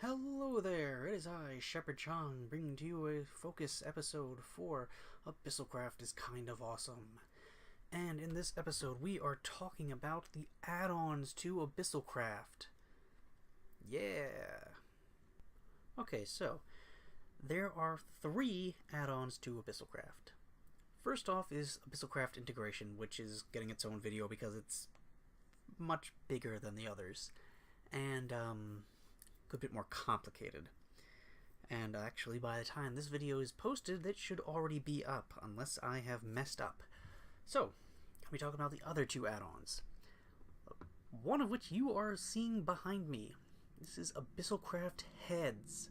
Hello there, it is I, Shepherd Chong, bringing to you a focus episode for Abyssalcraft is Kind of Awesome. And in this episode, we are talking about the add-ons to Abyssalcraft. Yeah! Okay, so, there are 3 add-ons to Abyssalcraft. First off is Abyssalcraft Integration, which is getting its own video because it's much bigger than the others. And, a bit more complicated. And actually, by the time this video is posted, it should already be up, unless I have messed up. So, can we talk about the other 2 add-ons? One of which you are seeing behind me. This is Abyssalcraft Heads.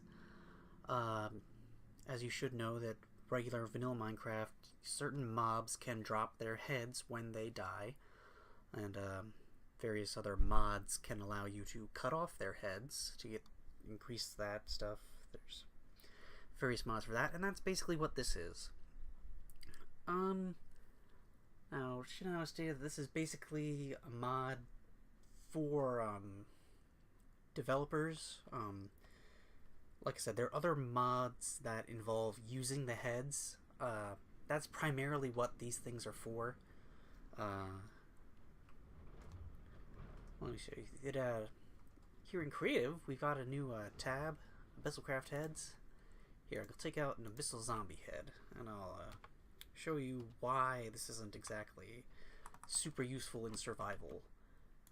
As you should know, that regular vanilla Minecraft, certain mobs can drop their heads when they die, and various other mods can allow you to cut off their heads to increase that stuff. There's various mods for that, and that's basically what this is. Now, should I state that this is basically a mod for developers. Like I said, there are other mods that involve using the heads. That's primarily what these things are for. Let me show you. Here in Creative, we've got a new tab, Abyssalcraft Heads. Here, I'll take out an Abyssal Zombie head, and I'll show you why this isn't exactly super useful in survival.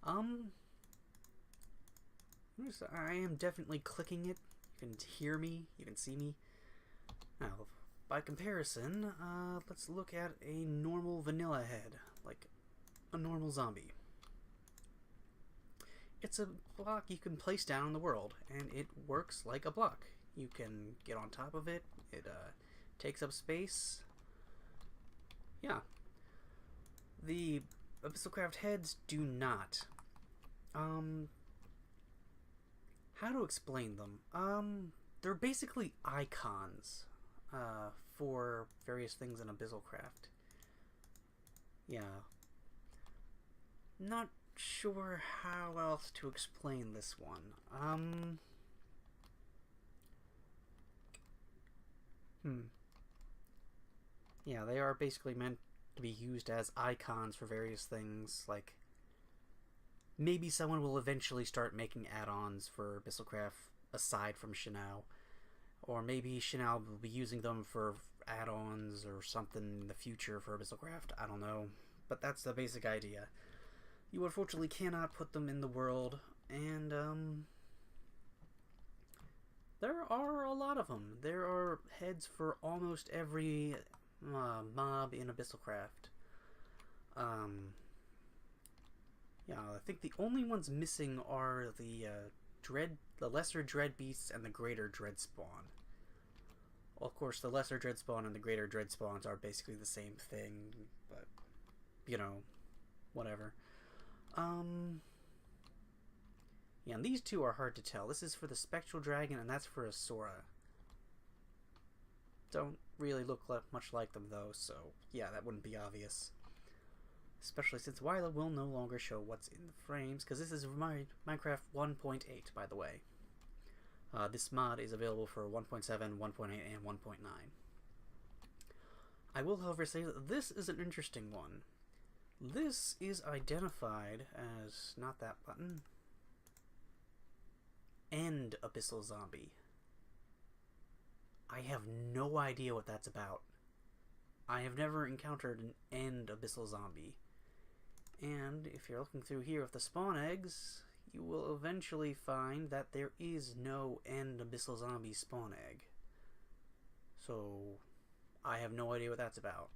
I am definitely clicking it. You can hear me, you can see me. Now, by comparison, let's look at a normal vanilla head, like a normal zombie. It's a block you can place down in the world, and it works like a block. You can get on top of it, it takes up space. Yeah. The Abyssalcraft heads do not. How to explain them? They're basically icons for various things in Abyssalcraft. Yeah. Not sure how else to explain this one. Yeah, they are basically meant to be used as icons for various things, like maybe someone will eventually start making add-ons for Abyssalcraft aside from Shinao. Or maybe Shinao will be using them for add-ons or something in the future for Abyssalcraft, I don't know. But that's the basic idea. You unfortunately cannot put them in the world, and there are a lot of them. There are heads for almost every mob in Abyssalcraft. Yeah, I think the only ones missing are the lesser dread beasts and the greater dread spawn. Well, of course, the lesser dread spawn and the greater dread spawns are basically the same thing, but you know, whatever. Yeah, and these two are hard to tell. This is for the Spectral Dragon, and that's for a Sora. Don't really look much like them, though, so yeah, that wouldn't be obvious. Especially since Wyla will no longer show what's in the frames, because this is Minecraft 1.8, by the way. This mod is available for 1.7, 1.8, and 1.9. I will, however, say that this is an interesting one. This is identified as, not that button, End Abyssal Zombie. I have no idea what that's about. I have never encountered an End Abyssal Zombie. And if you're looking through here with the spawn eggs, you will eventually find that there is no End Abyssal Zombie spawn egg. So, I have no idea what that's about.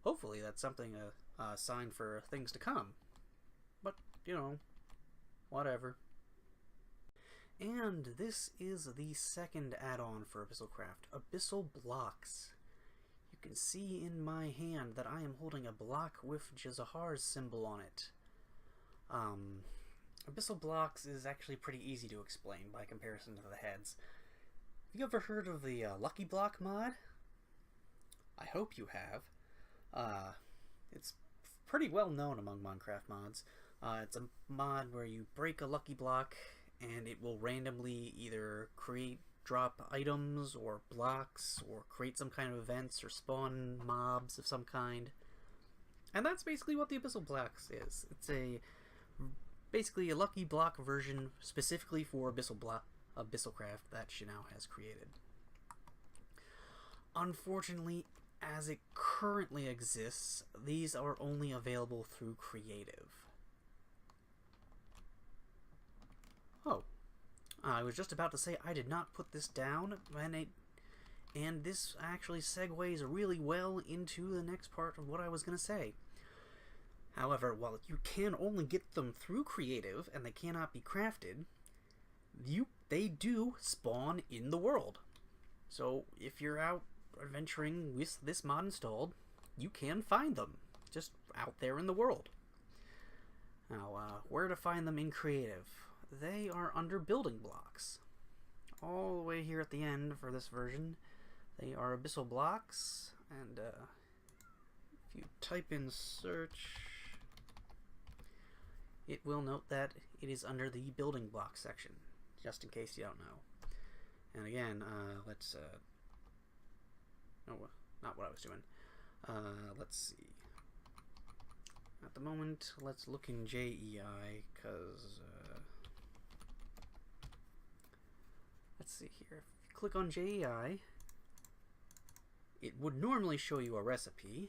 Hopefully that's something, a sign for things to come. But, you know, whatever. And this is the second add-on for Abyssalcraft, Bissell Blocks. You can see in my hand that I am holding a block with Jazahar's symbol on it. Bissell Blocks is actually pretty easy to explain by comparison to the heads. Have you ever heard of the Lucky Block mod? I hope you have. It's pretty well known among Minecraft mods. It's a mod where you break a lucky block and it will randomly either drop items or blocks or create some kind of events or spawn mobs of some kind. And that's basically what the Abyssal Blocks is. It's basically a lucky block version specifically for Abyssalcraft that she now has created. Unfortunately, as it currently exists, these are only available through creative. Oh, I was just about to say I did not put this down, and this actually segues really well into the next part of what I was going to say. However, while you can only get them through creative and they cannot be crafted, they do spawn in the world. So if you're out adventuring with this mod installed, you can find them just out there in the world. Now, where to find them in creative? They are under building blocks. All the way here at the end for this version, they are Bissell Blocks, and if you type in search, it will note that it is under the building block section, just in case you don't know. And again, let's no, not what I was doing. Let's see. At the moment, let's look in JEI, because let's see here. If you click on JEI, it would normally show you a recipe,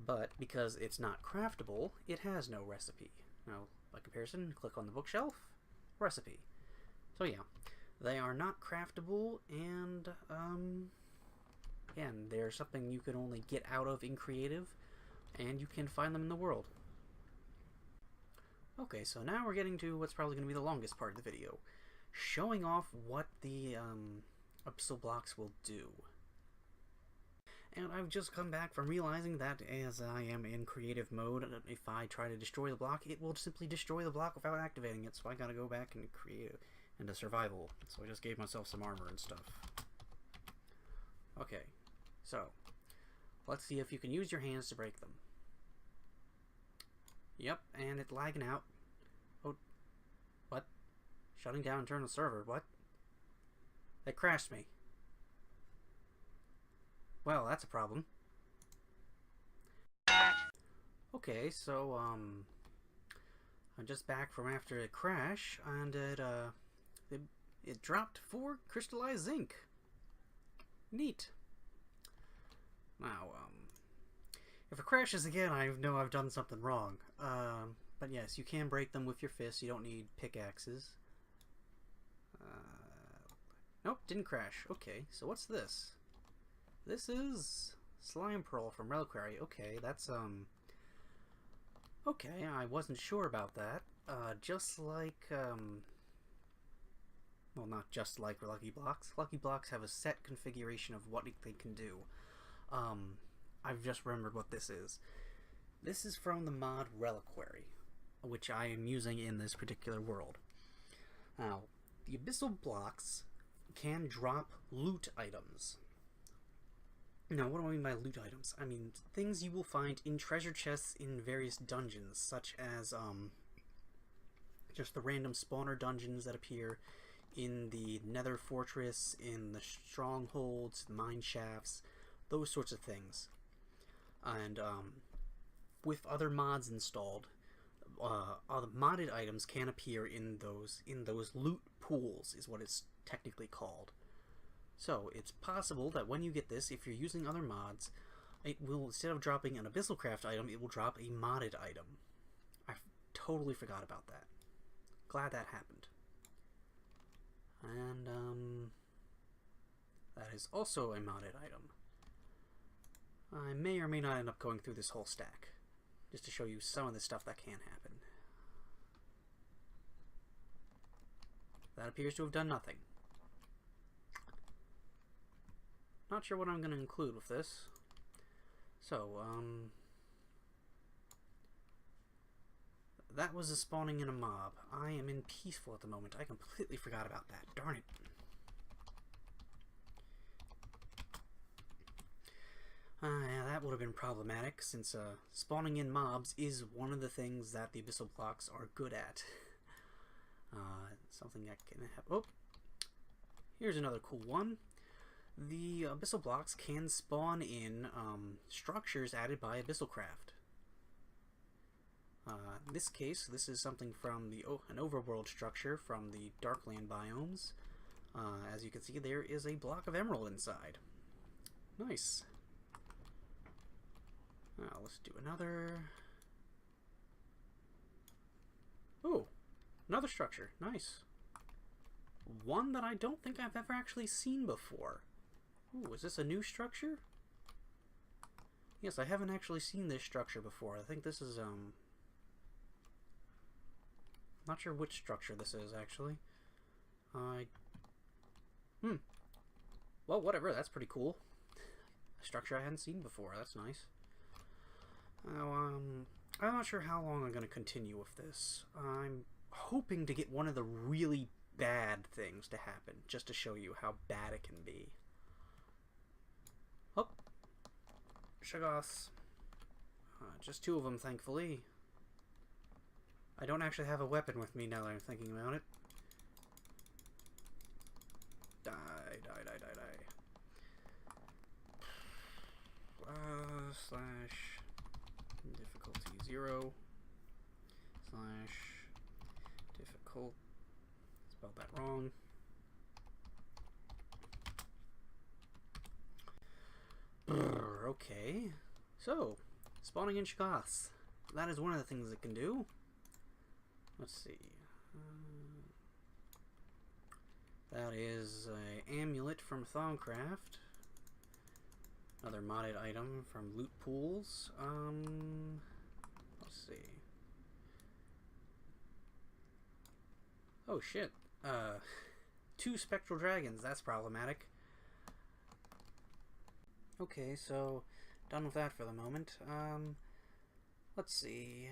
but because it's not craftable, it has no recipe. Now, by comparison, click on the bookshelf, recipe. So yeah, they are not craftable, and again, they're something you can only get out of in creative, and you can find them in the world. Okay, so now we're getting to what's probably going to be the longest part of the video, showing off what the Bissell Blocks will do. And I've just come back from realizing that as I am in creative mode, if I try to destroy the block, it will simply destroy the block without activating it, so I gotta go back and create into survival. So I just gave myself some armor and stuff. Okay, so let's see if you can use your hands to break them. Yep, and it's lagging out. Oh, what? Shutting down internal server, what? They crashed me. Well, that's a problem. Okay, so, I'm just back from after a crash, and it dropped 4 crystallized zinc. Neat. Now, if it crashes again, I know I've done something wrong. But yes, you can break them with your fists. You don't need pickaxes. Nope, didn't crash. Okay, so what's this? This is Slime Pearl from Reliquary. Okay, that's, okay, I wasn't sure about that. Just like, well, not just like Lucky Blocks. Lucky Blocks have a set configuration of what they can do. I've just remembered what this is. This is from the mod Reliquary, which I am using in this particular world. Now, the Abyssal Blocks can drop loot items. Now, what do I mean by loot items? I mean things you will find in treasure chests in various dungeons, such as just the random spawner dungeons that appear in the Nether Fortress, in the strongholds, the mine shafts, those sorts of things. And with other mods installed, other modded items can appear in those loot pools, is what it's technically called. So it's possible that when you get this, if you're using other mods, it will, instead of dropping an Abyssalcraft item, it will drop a modded item. I totally forgot about that. Glad that happened. And that is also a modded item. I may or may not end up going through this whole stack, just to show you some of the stuff that can happen. That appears to have done nothing. Not sure what I'm going to include with this. So, that was a spawning in a mob. I am in peaceful at the moment. I completely forgot about that. Darn it. Yeah, that would have been problematic, since spawning in mobs is one of the things that the Bissell Blocks are good at. Something that can happen. Oh, here's another cool one. The Bissell Blocks can spawn in structures added by Abyssalcraft. In this case, this is something from an overworld structure from the Darkland biomes. As you can see, there is a block of emerald inside. Nice. Let's do another. Oh, another structure. Nice. One that I don't think I've ever actually seen before. Ooh, is this a new structure? Yes, I haven't actually seen this structure before. I think this is, not sure which structure this is, actually. Well, whatever, that's pretty cool. A structure I hadn't seen before, that's nice. I'm not sure how long I'm going to continue with this. I'm hoping to get one of the really bad things to happen, just to show you how bad it can be. Oh, Shoggoths. Just two of them, thankfully. I don't actually have a weapon with me now that I'm thinking about it. Die, die, die, die, die. Slash difficulty 0 slash difficult. Spelled that wrong. Okay, so spawning in Shoggoths. That is one of the things it can do. Let's see. That is an amulet from Thaumcraft. Another modded item from loot pools. Let's see. Oh shit. 2 spectral dragons. That's problematic. Okay, so done with that for the moment. Let's see.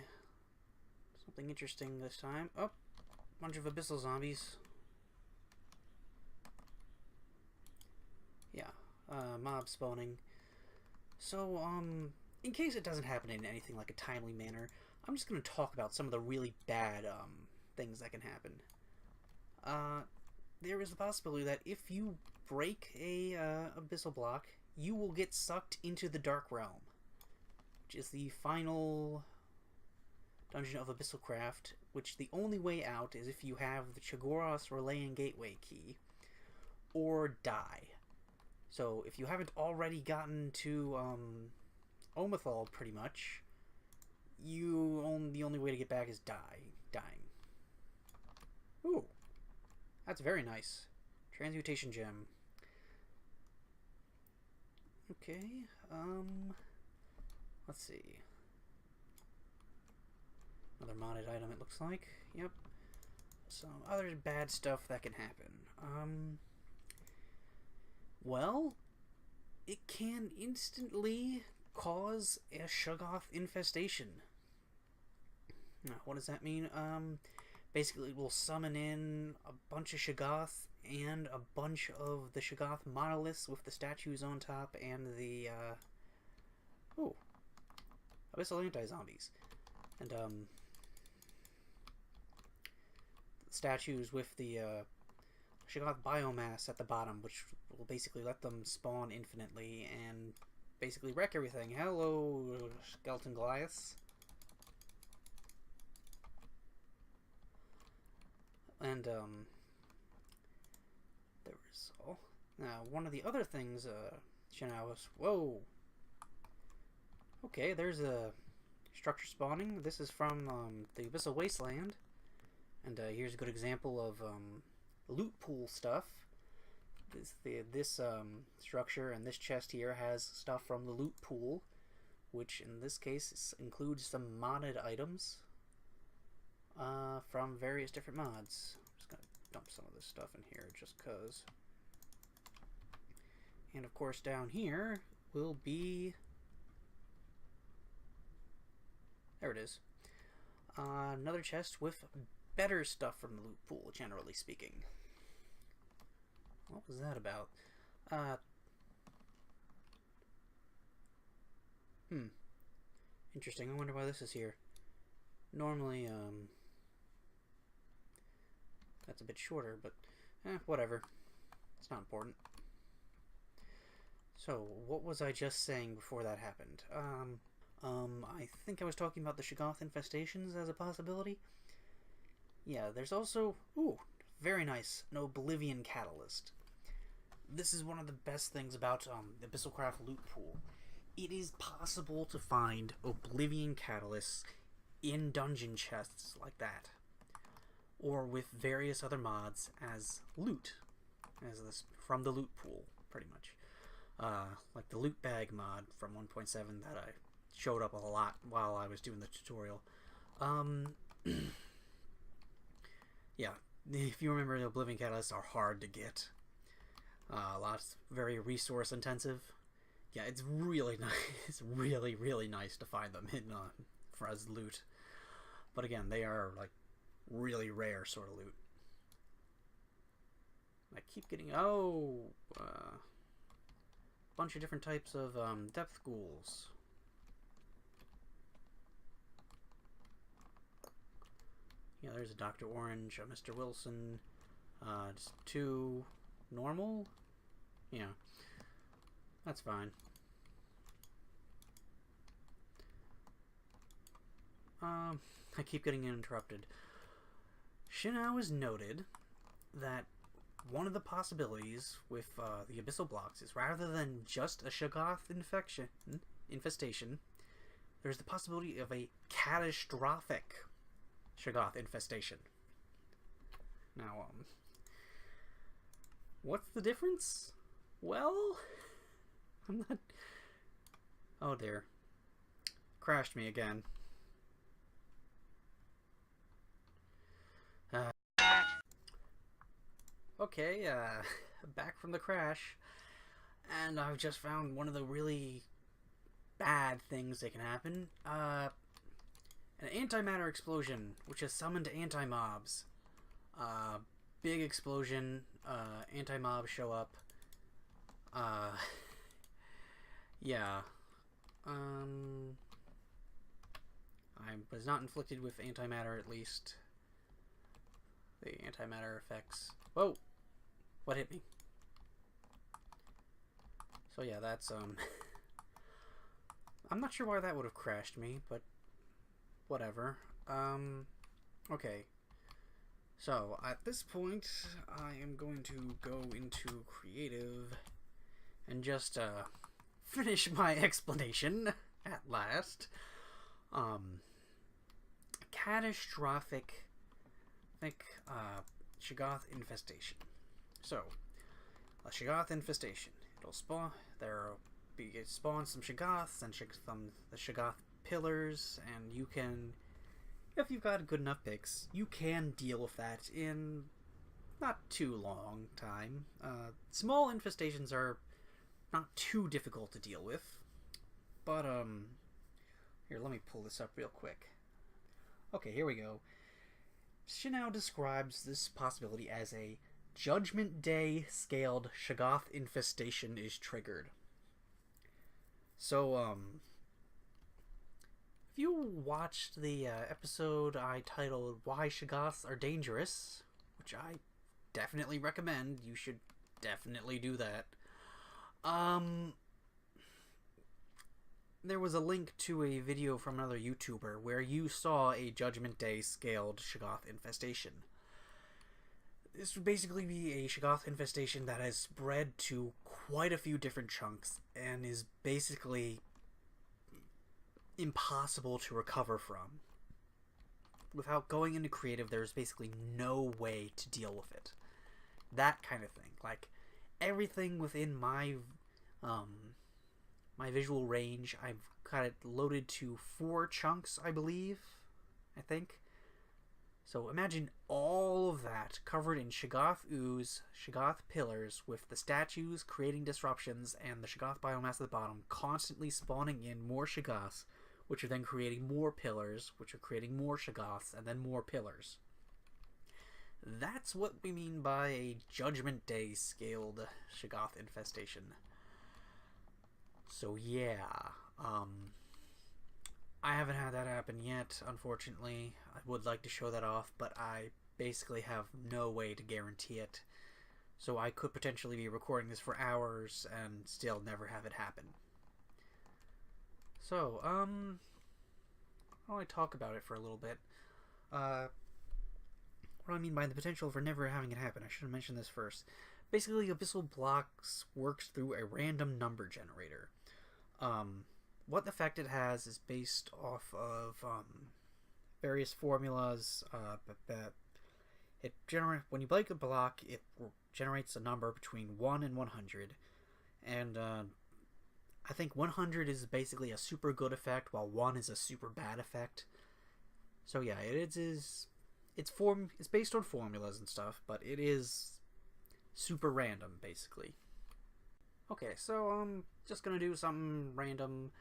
Something interesting this time. Oh, bunch of abyssal zombies. Yeah, mob spawning. So, in case it doesn't happen in anything like a timely manner, I'm just going to talk about some of the really bad, things that can happen. There is the possibility that if you break a, abyssal block, you will get sucked into the Dark Realm, which is the final dungeon of Abyssalcraft, which the only way out is if you have the Cho'Garos Relayan Gateway key, or die. So if you haven't already gotten to Omethal, pretty much, the only way to get back is dying. Ooh, that's very nice. Transmutation gem. Okay, let's see. Another modded item, it looks like. Yep. Some other bad stuff that can happen. Well, it can instantly cause a Shoggoth infestation. Now, what does that mean? Basically, it will summon in a bunch of Shoggoth and a bunch of the Shoggoth monoliths with the statues on top and the, Abyssal anti-zombies. And, statues with the, Shoggoth biomass at the bottom, which will basically let them spawn infinitely and basically wreck everything. Hello, Skeleton Goliaths. And, there was, now, one of the other things, whoa! Okay, there's a structure spawning. This is from, the Abyssal Wasteland. And, here's a good example of, loot pool stuff. This structure and this chest here has stuff from the loot pool, which in this case includes some modded items from various different mods. I'm just gonna dump some of this stuff in here just cause. And of course down here will be, there it is, another chest with better stuff from the loot pool, generally speaking. What was that about? Interesting. I wonder why this is here. Normally, that's a bit shorter, but whatever. It's not important. So, what was I just saying before that happened? I think I was talking about the Shoggoth infestations as a possibility. Yeah, there's also, very nice, an Oblivion Catalyst. This is one of the best things about the Abyssalcraft loot pool. It is possible to find Oblivion Catalysts in dungeon chests like that, or with various other mods as loot, from the loot pool, pretty much. Like the loot bag mod from 1.7 that I showed up a lot while I was doing the tutorial. Yeah, if you remember, the Oblivion Catalysts are hard to get. Lots, very resource intensive. Yeah, it's really nice. It's really, really nice to find them in for as loot. But again, they are like really rare sort of loot. I keep getting bunch of different types of depth ghouls. Yeah, there's a Dr. Orange, a Mr. Wilson, just 2 normal. Yeah, that's fine. I keep getting interrupted. Shinao has noted that one of the possibilities with the Bissell Blocks is rather than just a Shoggoth infestation, there's the possibility of a catastrophic Shoggoth infestation. Now, what's the difference? Well, I'm not... Oh dear. Crashed me again. Okay, back from the crash, and I've just found one of the really bad things that can happen. An antimatter explosion, which has summoned anti-mobs. Big explosion, anti-mobs show up. Yeah. I was not inflicted with antimatter, at least. The antimatter effects. Whoa! What hit me? So yeah, that's, I'm not sure why that would have crashed me, but whatever. Okay. So, at this point, I am going to go into creative and just, finish my explanation at last. Catastrophic, Shoggoth infestation. So, a Shoggoth infestation. It'll spawn. It spawns some Shoggoths and the Shoggoth pillars, and you can, if you've got good enough picks, you can deal with that in not too long time. Small infestations are not too difficult to deal with, but here, let me pull this up real quick. Okay, here we go. Shinao describes this possibility as a Judgment Day scaled Shoggoth infestation is triggered. So, if you watched the episode I titled Why Shoggoths Are Dangerous, which I definitely recommend, you should definitely do that. There was a link to a video from another YouTuber where you saw a Judgment Day scaled Shoggoth infestation. This would basically be a Shoggoth infestation that has spread to quite a few different chunks and is basically impossible to recover from. Without going into creative, there's basically no way to deal with it. That kind of thing. Like, everything within my my visual range, I've got it loaded to 4 chunks, I believe. I think. So imagine all of that covered in Shoggoth ooze, Shoggoth pillars, with the statues creating disruptions and the Shoggoth biomass at the bottom constantly spawning in more Shoggoths, which are then creating more pillars, which are creating more Shoggoths, and then more pillars. That's what we mean by a Judgment Day scaled Shoggoth infestation. So yeah, I haven't had that happen yet, unfortunately. I would like to show that off, but I basically have no way to guarantee it. So I could potentially be recording this for hours and still never have it happen. So, why don't I talk about it for a little bit? What do I mean by the potential for never having it happen? I should have mentioned this first. Basically, Bissell Blocks works through a random number generator. What effect it has is based off of various formulas. When you break a block, it generates a number between 1 and 100, and I think 100 is basically a super good effect, while 1 is a super bad effect. So yeah, it's based on formulas and stuff, but it is super random, basically. Okay, so I'm just gonna do something random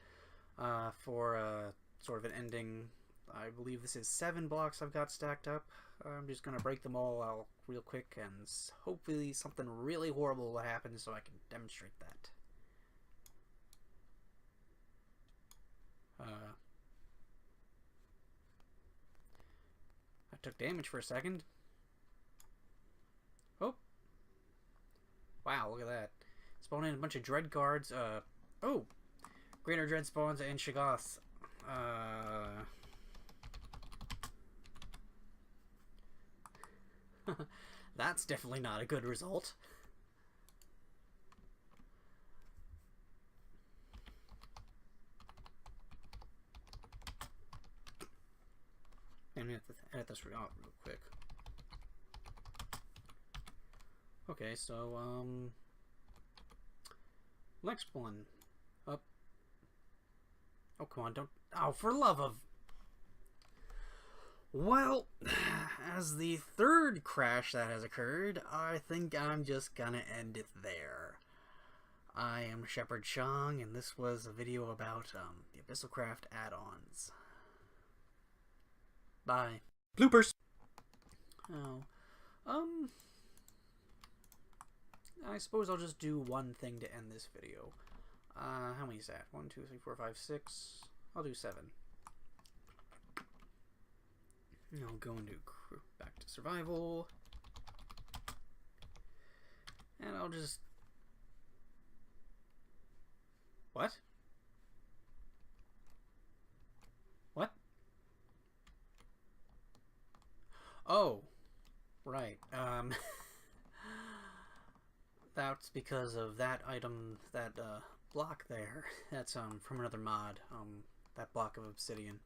for sort of an ending. I believe this is 7 blocks I've got stacked up. I'm just gonna break them all out real quick, and hopefully something really horrible will happen so I can demonstrate that. I took damage for a second. Oh! Wow, look at that. Spawn in a bunch of Dread guards. Oh! Greater Dread spawns and Shoggoths. That's definitely not a good result. I'm gonna have to edit this out real quick. Okay, so, next one. Up. Oh, come on, don't. Oh, for love of. Well, as the third crash that has occurred, I think I'm just gonna end it there. I am Shepherd Chong, and this was a video about the Abyssalcraft add-ons. Bye. Bloopers! Oh. I suppose I'll just do one thing to end this video. How many is that? 1, 2, 3, 4, 5, 6. I'll do 7. I'll go into back to survival. And I'll just... What? What? Oh, right. That's because of that item, that block there. That's from another mod. That block of obsidian.